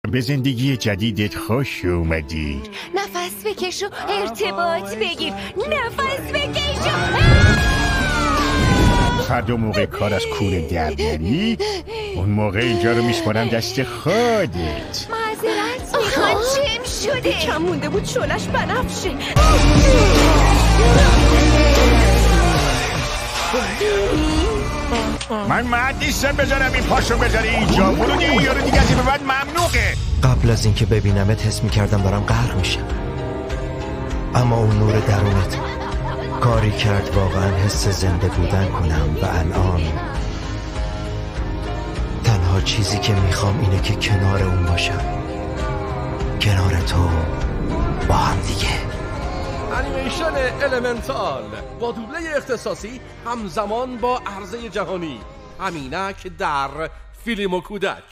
به زندگی جدیدت خوش اومدی. نفس بکش و ارتباط بگیر. نفس بکش و فردا موقع کار از کوره در بری، اون موقع اینجا رو میسپارم دست خودت. معذرت میخوام. چم شده؟ کم مونده بود شلش بنفشه. من مرد نیستم بذارم این پاشو بذاری اینجا. برو دیگه یارو دیگه از این به بعد ممنوعه. قبل از اینکه ببینمت حس میکردم دارم غرق میشم، اما اون نور درونت کاری کرد واقعا حس زنده بودن کنم و الان تنها چیزی که میخوام اینه که کنار اون باشم، کنار تو، با هم دیگه. انیمیشن المنتال با دوبله اختصاصی همزمان با عرضه جهانی، همینک در فیلم و کودک.